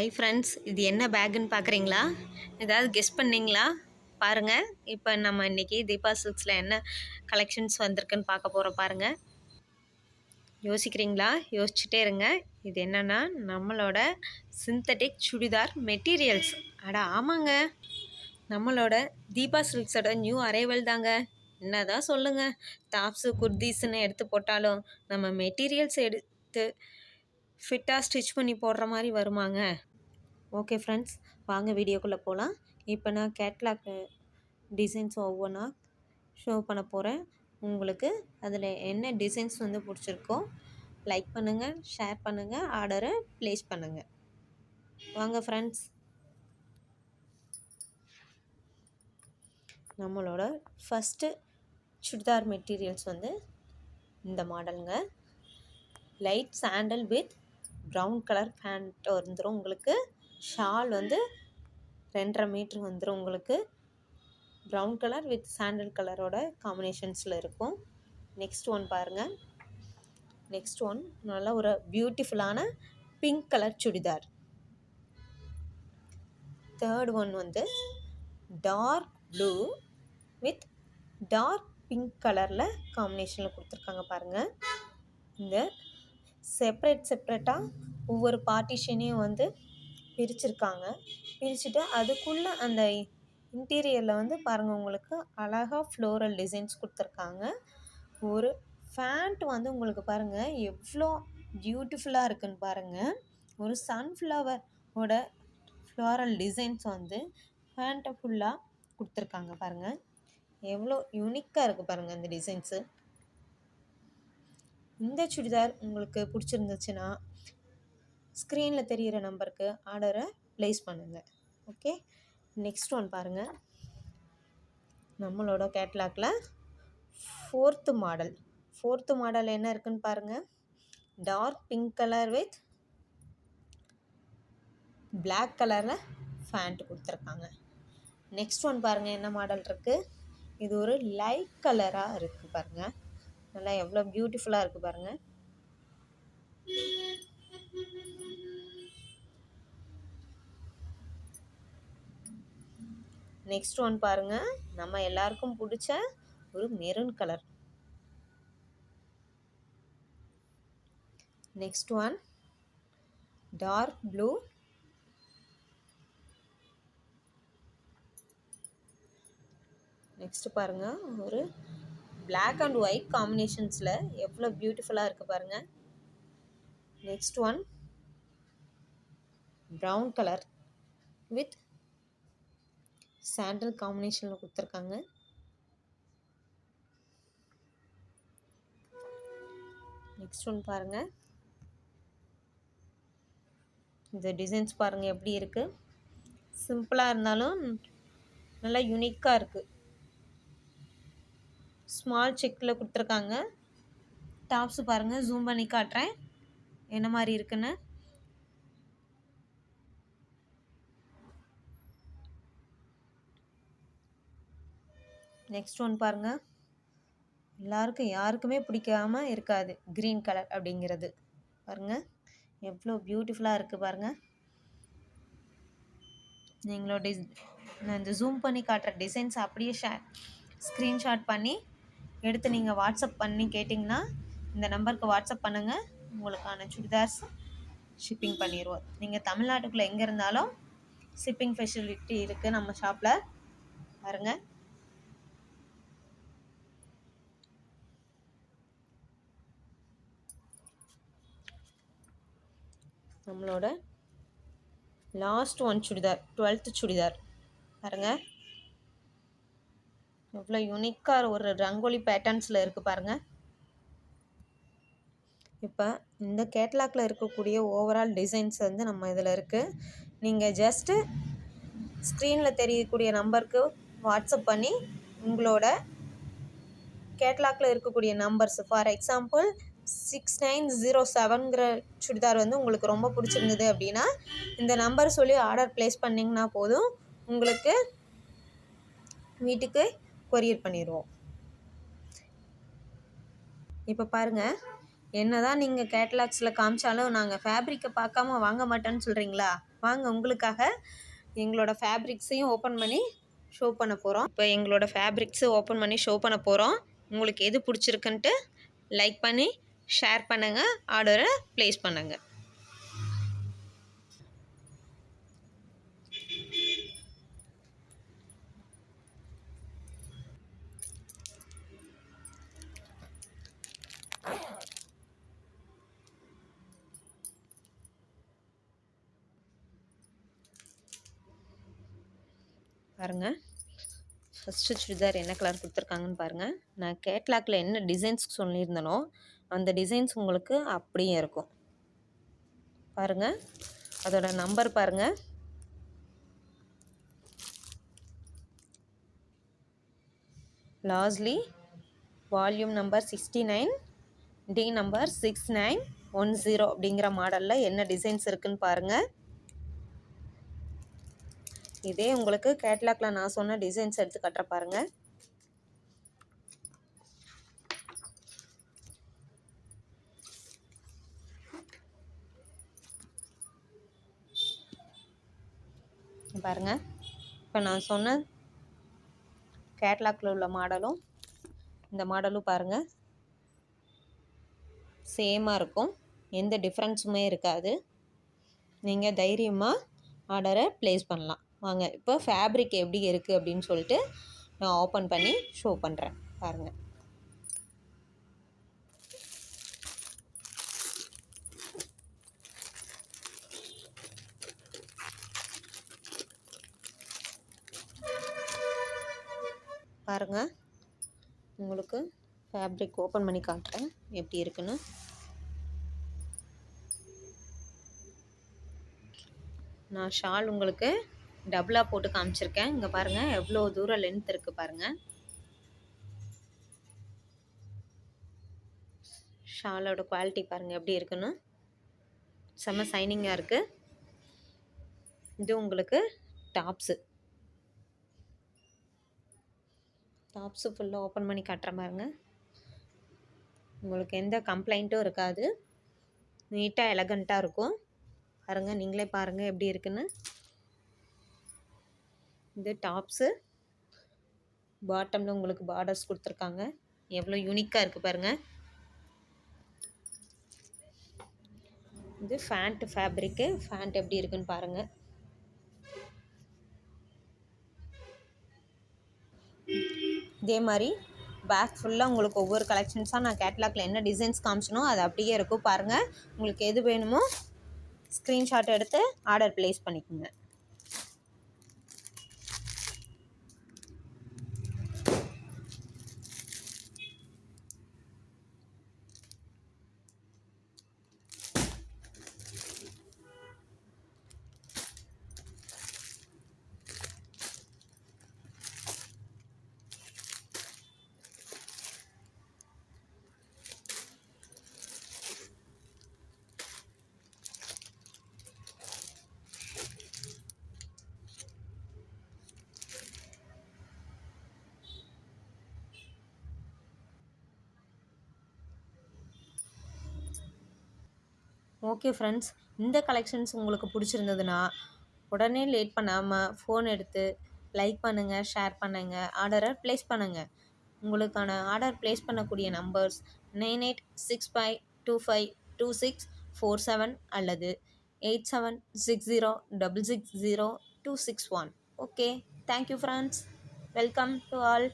Hi friends, இது என்ன பேக்குன்னு பார்க்குறீங்களா? ஏதாவது கெஸ் பண்ணீங்களா? பாருங்கள். இப்போ நம்ம இன்றைக்கி தீபா சில்க்ஸில் என்ன கலெக்ஷன்ஸ் வந்திருக்குன்னு பார்க்க போகிறோம். பாருங்கள். யோசிக்கிறீங்களா? யோசிச்சுட்டே இருங்க. இது என்னென்னா நம்மளோட சிந்தட்டிக் சுடிதார் மெட்டீரியல்ஸ். ஆமாங்க, நம்மளோட தீபா சில்க்ஸோட நியூ அரைவல் தாங்க. என்ன தான் சொல்லுங்கள், டாப்ஸு குர்தீஸ்ன்னு எடுத்து போட்டாலும் நம்ம மெட்டீரியல்ஸ் எடுத்து ஃபிட்டாக ஸ்டிச் பண்ணி போடுற மாதிரி வருமாங்க? ஓகே ஃப்ரெண்ட்ஸ், வாங்க வீடியோக்குள்ளே போகலாம். இப்போ நான் கேட்லாக் டிசைன்ஸ் ஒவ்வொன்றா ஷோ பண்ண போகிறேன். உங்களுக்கு அதில் என்ன டிசைன்ஸ் பிடிச்சிருக்கோ லைக் பண்ணுங்கள், ஷேர் பண்ணுங்கள், ஆர்டரை ப்ளேஸ் பண்ணுங்கள். வாங்க ஃப்ரெண்ட்ஸ், நம்மளோட ஃபஸ்ட்டு சுடிதார் மெட்டீரியல்ஸ் இந்த மாடலுங்க. Light sandal with brown colour pant வந்துடும் உங்களுக்கு. ஷால் 2.5 மீட்ரு வந்துடும் உங்களுக்கு. ப்ரௌன் கலர் வித் சாண்டல் கலரோட காம்பினேஷன்ஸில் இருக்கும். நெக்ஸ்ட் ஒன் பாருங்கள். நெக்ஸ்ட் ஒன் நல்லா ஒரு பியூட்டிஃபுல்லான pink colour churidar. Third one dark blue with dark pink கலரில் காம்பினேஷனில் கொடுத்துருக்காங்க பாருங்கள். இந்த செப்ரேட்டாக ஒவ்வொரு பார்ட்டிஷனையும் பிரிச்சுருக்காங்க. பிரிச்சுட்டு அதுக்குள்ளே அந்த இன்டீரியரில் பாருங்கள், உங்களுக்கு அழகாக ஃப்ளோரல் டிசைன்ஸ் கொடுத்துருக்காங்க. ஒரு ஃபேண்ட் உங்களுக்கு பாருங்கள் எவ்வளோ பியூட்டிஃபுல்லாக இருக்குன்னு பாருங்கள். ஒரு சன்ஃப்ளவரோட ஃப்ளோரல் டிசைன்ஸ் ஃபேண்ட்டை ஃபுல்லாக கொடுத்துருக்காங்க பாருங்கள். எவ்வளோ யூனிக்காக இருக்குது பாருங்கள் இந்த டிசைன்ஸு. இந்த சுடிதார் உங்களுக்கு பிடிச்சிருந்துச்சுன்னா ஸ்க்ரீனில் தெரிகிற நம்பருக்கு ஆர்டரை ப்ளேஸ் பண்ணுங்கள். ஓகே, நெக்ஸ்ட் ஒன் பாருங்கள். நம்மளோட கேட்லாகில் ஃபோர்த்து மாடல் என்ன இருக்குன்னு பாருங்கள். Dark pink colour with black கலரில் ஃபேண்ட் கொடுத்துருக்காங்க. நெக்ஸ்ட் ஒன் பாருங்கள், என்ன மாடல் இருக்குது. இது ஒரு லைட் கலராக இருக்குது பாருங்கள். நல்லா எவ்வளோ பியூட்டிஃபுல்லாக இருக்குது பாருங்கள். நெக்ஸ்ட் ஒன் பாருங்கள், நம்ம எல்லாருக்கும் பிடிச்ச ஒரு maroon colour. Next one dark blue. Next பாருங்கள், ஒரு பிளாக் அண்ட் ஒயிட் காம்பினேஷன்ஸில் எவ்வளோ பியூட்டிஃபுல்லாக இருக்குது பாருங்கள். Next one brown colour with sandal காம்பினேஷனில் கொடுத்துருக்காங்க. நெக்ஸ்ட் ஒன் பாருங்கள். இந்த டிசைன்ஸ் பாருங்கள் எப்படி இருக்குது. சிம்பிளாக இருந்தாலும் நல்லா யூனிக்காக இருக்குது. ஸ்மால் செக்கில் கொடுத்துருக்காங்க. டாப்ஸு பாருங்கள், ஜூம் பண்ணி காட்டுறேன் என்ன மாதிரி இருக்குன்னு. நெக்ஸ்ட் ஒன் பாருங்கள், யாருக்குமே பிடிக்காமல் இருக்காது க்ரீன் கலர் அப்படிங்கிறது. பாருங்கள் எவ்வளோ பியூட்டிஃபுல்லாக இருக்குது பாருங்கள். நீங்களோட நான் இந்த ஜூம் பண்ணி காட்டுற டிசைன்ஸ் அப்படியே ஸ்க்ரீன்ஷாட் பண்ணி எடுத்து நீங்கள் வாட்ஸ்அப் பண்ணி கேட்டிங்கன்னா இந்த நம்பருக்கு வாட்ஸ்அப் பண்ணுங்கள். உங்களுக்கான சுடிதார்ஸ் ஷிப்பிங் பண்ணிடுவோம். நீங்கள் தமிழ்நாட்டுக்குள்ளே எங்கே இருந்தாலும் ஷிப்பிங் ஃபெசிலிட்டி இருக்குது நம்ம ஷாப்பில். பாருங்கள், நம்மளோட last one churidar, 12th churidar பாருங்கள். எவ்வளோ யூனிக்காக ஒரு ரங்கோலி பேட்டர்ன்ஸில் இருக்குது பாருங்கள். இப்போ இந்த கேட்லாகில் இருக்கக்கூடிய ஓவரால் டிசைன்ஸ் நம்ம இதில் இருக்குது. நீங்கள் ஜஸ்ட்டு ஸ்க்ரீனில் தெரியக்கூடிய நம்பருக்கு வாட்ஸ்அப் பண்ணி உங்களோட கேட்லாகில் இருக்கக்கூடிய நம்பர்ஸ், ஃபார் எக்ஸாம்பிள் 6907ங்கிற சுடிதார் உங்களுக்கு ரொம்ப பிடிச்சிருந்தது அப்படின்னா இந்த நம்பர் சொல்லி ஆர்டர் ப்ளேஸ் பண்ணிங்கன்னா போதும், உங்களுக்கு வீட்டுக்கு கொரியர் பண்ணிடுவோம். இப்போ பாருங்கள், என்ன தான் நீங்கள் கேட்லாக்ஸில் காமிச்சாலும் நாங்கள் ஃபேப்ரிக்கை பார்க்காம வாங்க மாட்டேன்னு சொல்கிறீங்களா? வாங்க உங்களுக்காக எங்களோட ஃபேப்ரிக்ஸையும் ஓப்பன் பண்ணி ஷோ பண்ண போகிறோம். இப்போ எங்களோட ஃபேப்ரிக்ஸை ஓப்பன் பண்ணி ஷோ பண்ண போகிறோம். உங்களுக்கு எது பிடிச்சிருக்குன்ட்டு லைக் பண்ணி ஷேர் பண்ணுங்கள், ஆர்டரை ப்ளேஸ் பண்ணுங்கள். பாருங்கள், ஃபஸ்ட்டு சுடிதார் என்ன கலர் கொடுத்துருக்காங்கன்னு பாருங்கள். நான் கேட்லாக்கில் என்ன டிசைன்ஸ் சொல்லியிருந்தனோ அந்த டிசைன்ஸ் உங்களுக்கு அப்படியே இருக்கும். பாருங்கள், அதோட நம்பர் பாருங்கள். Lastly volume number 69, D number 6910 அப்படிங்கிற மாடலில் என்ன டிசைன்ஸ் இருக்குதுன்னு பாருங்கள். இதே உங்களுக்கு கேட்லாக்ல நான் சொன்ன டிசைன்ஸ் எடுத்து கட்டுற பாருங்கள். பாருங்கள், இப்போ நான் சொன்ன கேட்லாக்ல உள்ள மாடலும் இந்த மாடலும் பாருங்கள் சேமாக இருக்கும், எந்த டிஃப்ரென்ஸுமே இருக்காது. நீங்கள் தைரியமாக ஆர்டரை ப்ளேஸ் பண்ணலாம். வாங்க இப்போ ஃபேப்ரிக் எப்படி இருக்குது அப்படின்னு சொல்லிட்டு நான் ஓப்பன் பண்ணி ஷோ பண்ணுறேன். பாருங்கள், பாருங்கள் உங்களுக்கு ஃபேப்ரிக் ஓப்பன் பண்ணி காட்டுறேன் எப்படி இருக்குன்னு. நான் ஷால் உங்களுக்கு டபுளாக போட்டு காமிச்சிருக்கேன். இங்கே பாருங்கள் எவ்வளோ தூரம் லென்த் இருக்குது பாருங்கள். ஷாலோட குவாலிட்டி பாருங்கள் எப்படி இருக்குன்னு, செம்ம சைனிங்காக இருக்குது. இது உங்களுக்கு டாப்ஸு ஃபுல்லாக ஓப்பன் பண்ணி காட்டுற பாருங்க. உங்களுக்கு எந்த கம்ப்ளைண்ட்டும் இருக்காது, நீட்டாக எலகண்ட்டாக இருக்கும். பாருங்கள், நீங்களே பாருங்கள் எப்படி இருக்குன்னு. இது டாப்ஸு, பாட்டமில் உங்களுக்கு பார்டர்ஸ் கொடுத்துருக்காங்க, எவ்வளோ யூனிக்காக இருக்குது பாருங்கள். இது ஃபேண்ட் ஃபேப்ரிக்கு, ஃபேண்ட் எப்படி இருக்குன்னு பாருங்கள். இதே மாதிரி பேக் ஃபுல்லாக உங்களுக்கு ஒவ்வொரு கலெக்ஷன்ஸாக நான் கேட்லாக்ல என்ன டிசைன்ஸ் காமிச்சனோ அது அப்படியே இருக்கும். பாருங்கள், உங்களுக்கு எது வேணுமோ ஸ்க்ரீன்ஷாட் எடுத்து ஆர்டர் ப்ளேஸ் பண்ணிக்கோங்க. ஓகே ஃப்ரெண்ட்ஸ், இந்த கலெக்ஷன்ஸ் உங்களுக்கு பிடிச்சிருந்ததுன்னா உடனே லேட் பண்ணாமல் ஃபோன் எடுத்து லைக் பண்ணுங்கள், ஷேர் பண்ணுங்கள், ஆர்டரை ப்ளேஸ் பண்ணுங்கள். உங்களுக்கான ஆர்டர் ப்ளேஸ் பண்ணக்கூடிய நம்பர்ஸ் 9865252647 அல்லது 8760660261. Okay, thank you friends, welcome to all.